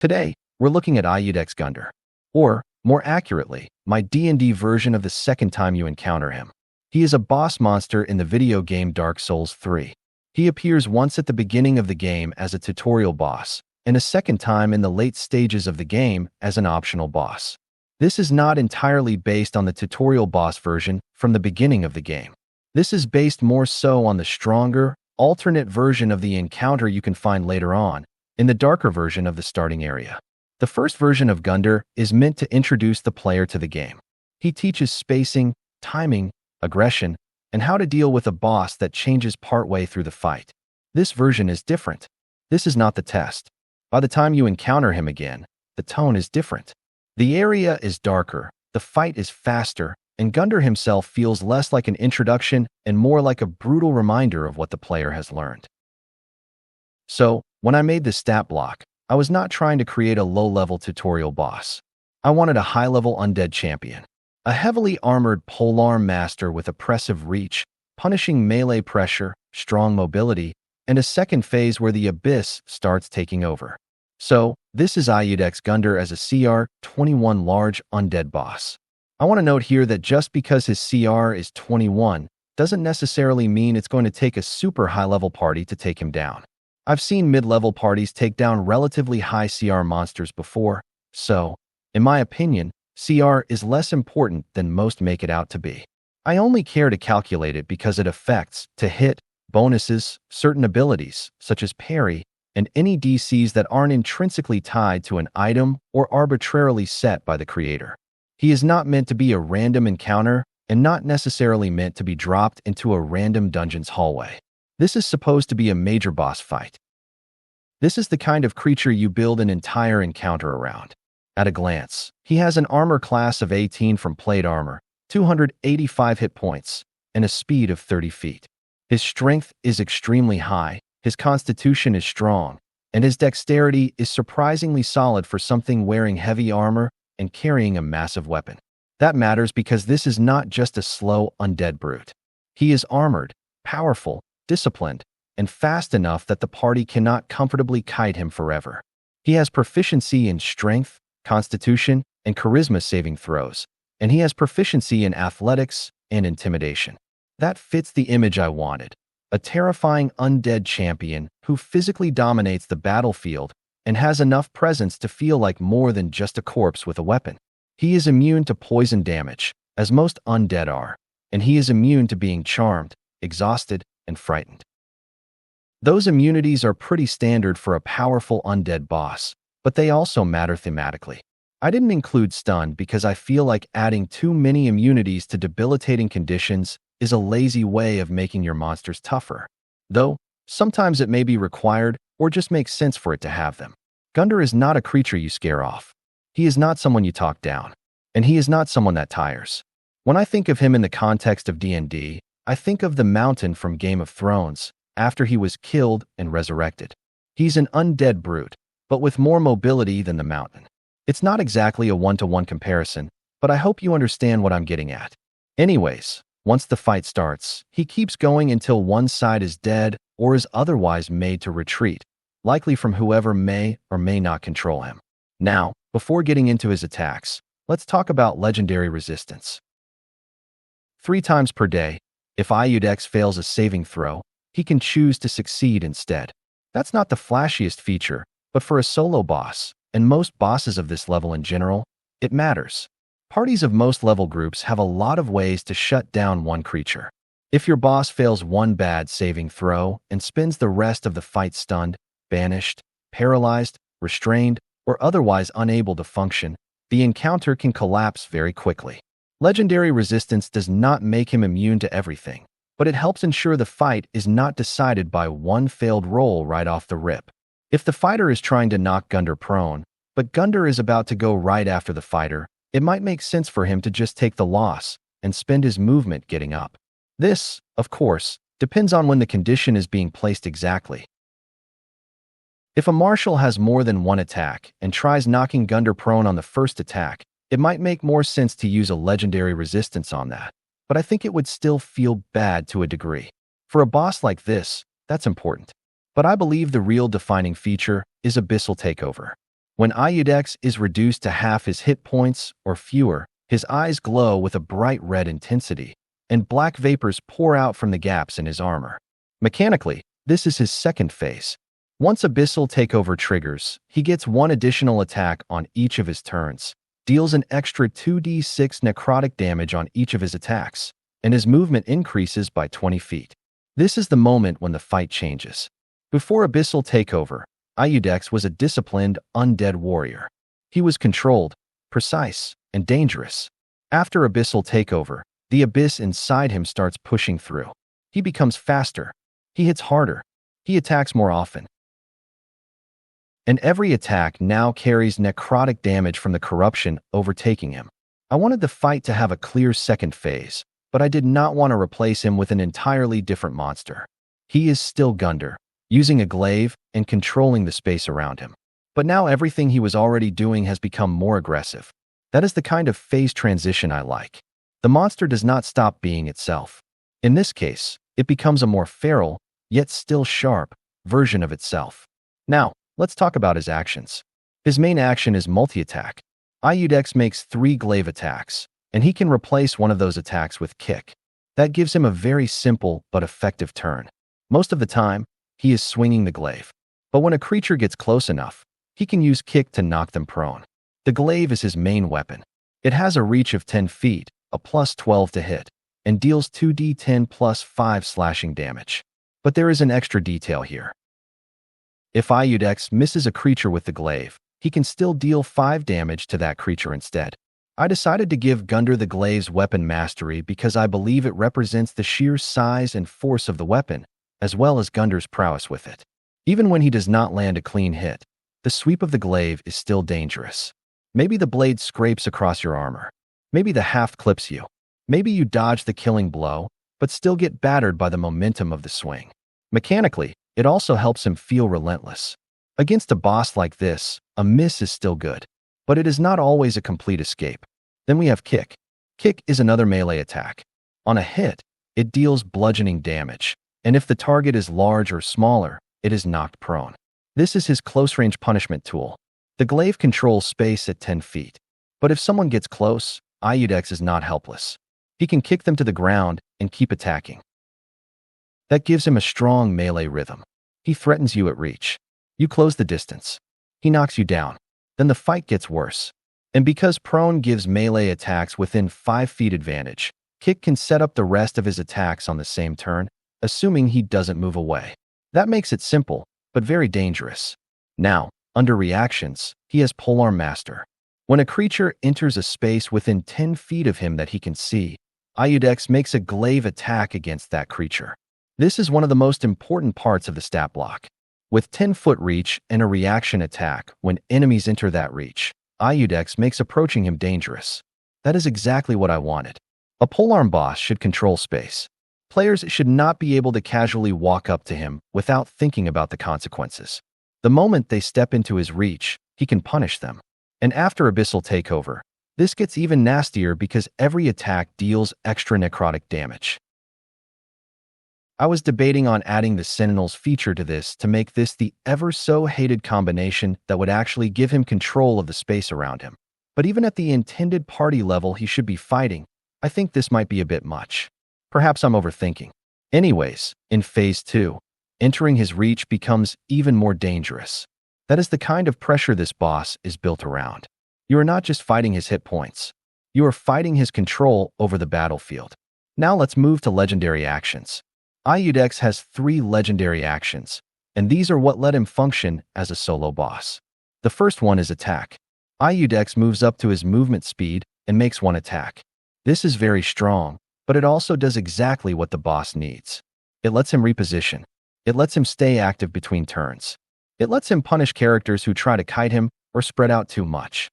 Today, we're looking at Iudex Gundyr, or, more accurately, my D&D version of the second time you encounter him. He is a boss monster in the video game Dark Souls 3. He appears once at the beginning of the game as a tutorial boss, and a second time in the late stages of the game as an optional boss. This is not entirely based on the tutorial boss version from the beginning of the game. This is based more so on the stronger, alternate version of the encounter you can find later on, in the darker version of the starting area. The first version of Gundyr is meant to introduce the player to the game. He teaches spacing, timing, aggression, and how to deal with a boss that changes partway through the fight. This version is different. This is not the test. By the time you encounter him again, the tone is different. The area is darker, the fight is faster, and Gundyr himself feels less like an introduction and more like a brutal reminder of what the player has learned. So, when I made this stat block, I was not trying to create a low-level tutorial boss. I wanted a high-level undead champion. A heavily armored polearm master with oppressive reach, punishing melee pressure, strong mobility, and a second phase where the abyss starts taking over. So, this is Iudex Gundyr as a CR 21 large undead boss. I want to note here that just because his CR is 21 doesn't necessarily mean it's going to take a super high-level party to take him down. I've seen mid-level parties take down relatively high CR monsters before, so, in my opinion, CR is less important than most make it out to be. I only care to calculate it because it affects, to hit, bonuses, certain abilities, such as parry, and any DCs that aren't intrinsically tied to an item or arbitrarily set by the creator. He is not meant to be a random encounter and not necessarily meant to be dropped into a random dungeon's hallway. This is supposed to be a major boss fight. This is the kind of creature you build an entire encounter around. At a glance, he has an armor class of 18 from plate armor, 285 hit points, and a speed of 30 feet. His strength is extremely high, his constitution is strong, and his dexterity is surprisingly solid for something wearing heavy armor and carrying a massive weapon. That matters because this is not just a slow, undead brute. He is armored, powerful, disciplined, and fast enough that the party cannot comfortably kite him forever. He has proficiency in strength, constitution, and charisma saving throws, and he has proficiency in athletics and intimidation. That fits the image I wanted. A terrifying undead champion who physically dominates the battlefield and has enough presence to feel like more than just a corpse with a weapon. He is immune to poison damage, as most undead are, and he is immune to being charmed, exhausted, and frightened. Those immunities are pretty standard for a powerful undead boss, but they also matter thematically. I didn't include stun because I feel like adding too many immunities to debilitating conditions is a lazy way of making your monsters tougher. Though, sometimes it may be required or just makes sense for it to have them. Gundyr is not a creature you scare off. He is not someone you talk down. And he is not someone that tires. When I think of him in the context of D&D, I think of the Mountain from Game of Thrones, after he was killed and resurrected. He's an undead brute, but with more mobility than the Mountain. It's not exactly a one-to-one comparison, but I hope you understand what I'm getting at. Anyways, once the fight starts, he keeps going until one side is dead or is otherwise made to retreat, likely from whoever may or may not control him. Now, before getting into his attacks, let's talk about legendary resistance. 3 times per day, if Iudex fails a saving throw, he can choose to succeed instead. That's not the flashiest feature, but for a solo boss, and most bosses of this level in general, it matters. Parties of most level groups have a lot of ways to shut down one creature. If your boss fails one bad saving throw and spends the rest of the fight stunned, banished, paralyzed, restrained, or otherwise unable to function, the encounter can collapse very quickly. Legendary resistance does not make him immune to everything, but it helps ensure the fight is not decided by one failed roll right off the rip. If the fighter is trying to knock Gundyr prone, but Gundyr is about to go right after the fighter, it might make sense for him to just take the loss and spend his movement getting up. This, of course, depends on when the condition is being placed exactly. If a marshal has more than one attack and tries knocking Gundyr prone on the first attack, it might make more sense to use a legendary resistance on that, but I think it would still feel bad to a degree. For a boss like this, that's important. But I believe the real defining feature is Abyssal Takeover. When Iudex is reduced to half his hit points or fewer, his eyes glow with a bright red intensity, and black vapors pour out from the gaps in his armor. Mechanically, this is his second phase. Once Abyssal Takeover triggers, he gets one additional attack on each of his turns, deals an extra 2d6 necrotic damage on each of his attacks, and his movement increases by 20 feet. This is the moment when the fight changes. Before Abyssal Takeover, Iudex was a disciplined, undead warrior. He was controlled, precise, and dangerous. After Abyssal Takeover, the abyss inside him starts pushing through. He becomes faster. He hits harder. He attacks more often. And every attack now carries necrotic damage from the corruption overtaking him. I wanted the fight to have a clear second phase, but I did not want to replace him with an entirely different monster. He is still Gundyr, using a glaive and controlling the space around him. But now everything he was already doing has become more aggressive. That is the kind of phase transition I like. The monster does not stop being itself. In this case, it becomes a more feral, yet still sharp, version of itself. Now, let's talk about his actions. His main action is multi-attack. Iudex makes 3 glaive attacks, and he can replace one of those attacks with kick. That gives him a very simple but effective turn. Most of the time, he is swinging the glaive. But when a creature gets close enough, he can use kick to knock them prone. The glaive is his main weapon. It has a reach of 10 feet, a plus 12 to hit, and deals 2d10 plus 5 slashing damage. But there is an extra detail here. If Iudex misses a creature with the glaive, he can still deal 5 damage to that creature instead. I decided to give Gundyr the glaive's weapon mastery because I believe it represents the sheer size and force of the weapon, as well as Gundyr's prowess with it. Even when he does not land a clean hit, the sweep of the glaive is still dangerous. Maybe the blade scrapes across your armor. Maybe the haft clips you. Maybe you dodge the killing blow, but still get battered by the momentum of the swing. Mechanically, it also helps him feel relentless. Against a boss like this, a miss is still good, but it is not always a complete escape. Then we have kick. Kick is another melee attack. On a hit, it deals bludgeoning damage, and if the target is large or smaller, it is knocked prone. This is his close-range punishment tool. The glaive controls space at 10 feet, but if someone gets close, Iudex is not helpless. He can kick them to the ground and keep attacking. That gives him a strong melee rhythm. He threatens you at reach. You close the distance. He knocks you down. Then the fight gets worse. And because prone gives melee attacks within 5 feet advantage, kick can set up the rest of his attacks on the same turn, assuming he doesn't move away. That makes it simple, but very dangerous. Now, under reactions, he has Polearm Master. When a creature enters a space within 10 feet of him that he can see, Iudex makes a glaive attack against that creature. This is one of the most important parts of the stat block. With 10-foot reach and a reaction attack when enemies enter that reach, Iudex makes approaching him dangerous. That is exactly what I wanted. A polearm boss should control space. Players should not be able to casually walk up to him without thinking about the consequences. The moment they step into his reach, he can punish them. And after Abyssal Takeover, this gets even nastier because every attack deals extra necrotic damage. I was debating on adding the Sentinels feature to this to make this the ever-so-hated combination that would actually give him control of the space around him. But even at the intended party level he should be fighting, I think this might be a bit much. Perhaps I'm overthinking. Anyways, in Phase 2, entering his reach becomes even more dangerous. That is the kind of pressure this boss is built around. You are not just fighting his hit points. You are fighting his control over the battlefield. Now let's move to legendary actions. Iudex has 3 legendary actions, and these are what let him function as a solo boss. The first one is attack. Iudex moves up to his movement speed and makes 1 attack. This is very strong, but it also does exactly what the boss needs. It lets him reposition. It lets him stay active between turns. It lets him punish characters who try to kite him or spread out too much.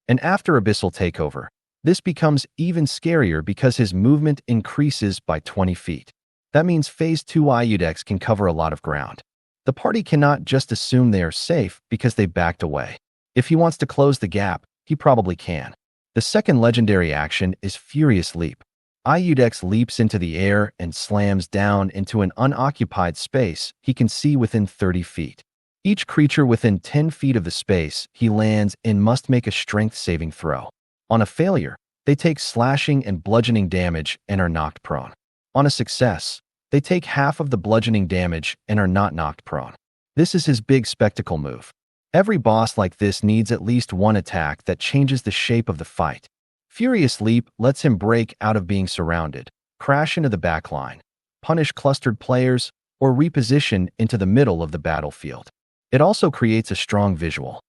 And after Abyssal Takeover, this becomes even scarier because his movement increases by 20 feet. That means Phase 2 Iudex can cover a lot of ground. The party cannot just assume they are safe because they backed away. If he wants to close the gap, he probably can. The second legendary action is Furious Leap. Iudex leaps into the air and slams down into an unoccupied space he can see within 30 feet. Each creature within 10 feet of the space he lands in must make a strength saving throw. On a failure, they take slashing and bludgeoning damage and are knocked prone. On a success, they take half of the bludgeoning damage and are not knocked prone. This is his big spectacle move. Every boss like this needs at least one attack that changes the shape of the fight. Furious Leap lets him break out of being surrounded, crash into the backline, punish clustered players, or reposition into the middle of the battlefield. It also creates a strong visual.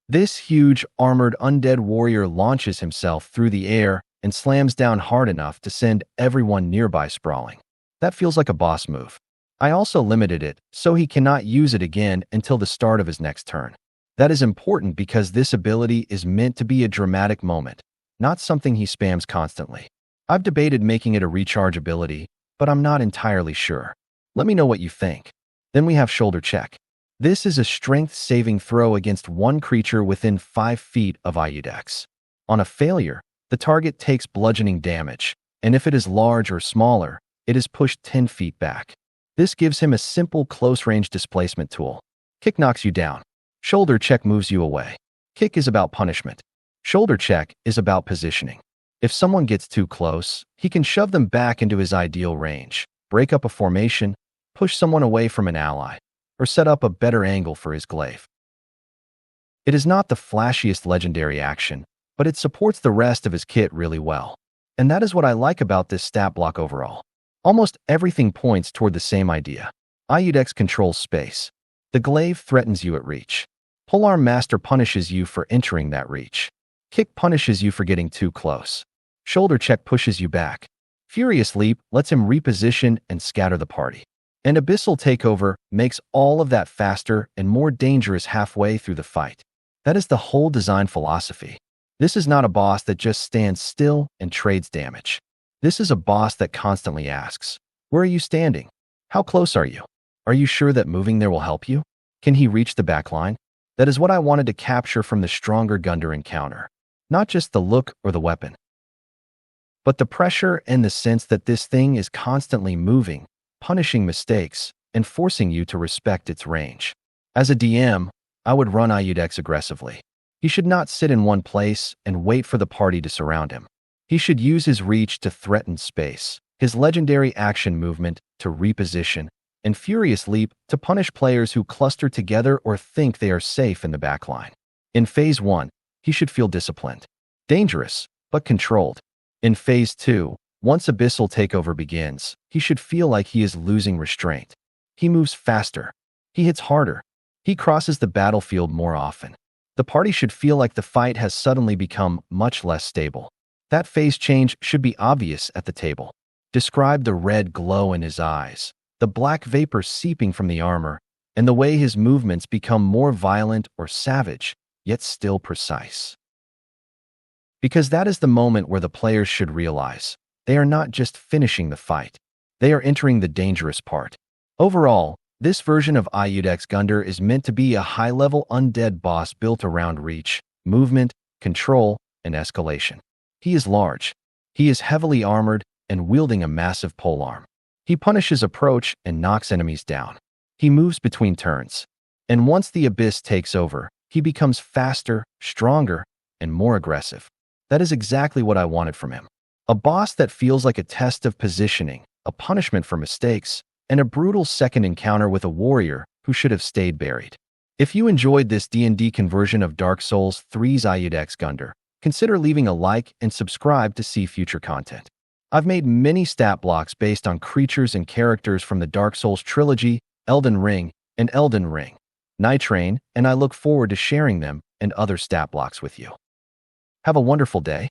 This huge, armored undead warrior launches himself through the air and slams down hard enough to send everyone nearby sprawling. That feels like a boss move. I also limited it, so he cannot use it again until the start of his next turn. That is important because this ability is meant to be a dramatic moment, not something he spams constantly. I've debated making it a recharge ability, but I'm not entirely sure. Let me know what you think. Then we have Shoulder Check. This is a strength saving throw against one creature within 5 feet of Iudex. On a failure, the target takes bludgeoning damage, and if it is large or smaller, it is pushed 10 feet back. This gives him a simple close-range displacement tool. Kick knocks you down. Shoulder Check moves you away. Kick is about punishment. Shoulder Check is about positioning. If someone gets too close, he can shove them back into his ideal range, break up a formation, push someone away from an ally, or set up a better angle for his glaive. It is not the flashiest legendary action, but it supports the rest of his kit really well. And that is what I like about this stat block overall. Almost everything points toward the same idea. Iudex controls space. The glaive threatens you at reach. Polearm Master punishes you for entering that reach. Kick punishes you for getting too close. Shoulder Check pushes you back. Furious Leap lets him reposition and scatter the party. And Abyssal Takeover makes all of that faster and more dangerous halfway through the fight. That is the whole design philosophy. This is not a boss that just stands still and trades damage. This is a boss that constantly asks, where are you standing? How close are you? Are you sure that moving there will help you? Can he reach the backline? That is what I wanted to capture from the stronger Gundyr encounter. Not just the look or the weapon, but the pressure and the sense that this thing is constantly moving, punishing mistakes, and forcing you to respect its range. As a DM, I would run Iudex aggressively. He should not sit in one place and wait for the party to surround him. He should use his reach to threaten space, his legendary action movement to reposition, and Furious Leap to punish players who cluster together or think they are safe in the backline. In Phase 1, he should feel disciplined, dangerous, but controlled. In Phase 2, once Abyssal Takeover begins, he should feel like he is losing restraint. He moves faster. He hits harder. He crosses the battlefield more often. The party should feel like the fight has suddenly become much less stable. That phase change should be obvious at the table. Describe the red glow in his eyes, the black vapor seeping from the armor, and the way his movements become more violent or savage, yet still precise. Because that is the moment where the players should realize they are not just finishing the fight, they are entering the dangerous part. Overall, this version of Iudex Gundyr is meant to be a high-level undead boss built around reach, movement, control, and escalation. He is large. He is heavily armored and wielding a massive polearm. He punishes approach and knocks enemies down. He moves between turns. And once the abyss takes over, he becomes faster, stronger, and more aggressive. That is exactly what I wanted from him. A boss that feels like a test of positioning, a punishment for mistakes, and a brutal second encounter with a warrior who should have stayed buried. If you enjoyed this D&D conversion of Dark Souls 3's Iudex Gundyr, consider leaving a like and subscribe to see future content. I've made many stat blocks based on creatures and characters from the Dark Souls Trilogy, Elden Ring, and Elden Ring, Nightreign, and I look forward to sharing them and other stat blocks with you. Have a wonderful day.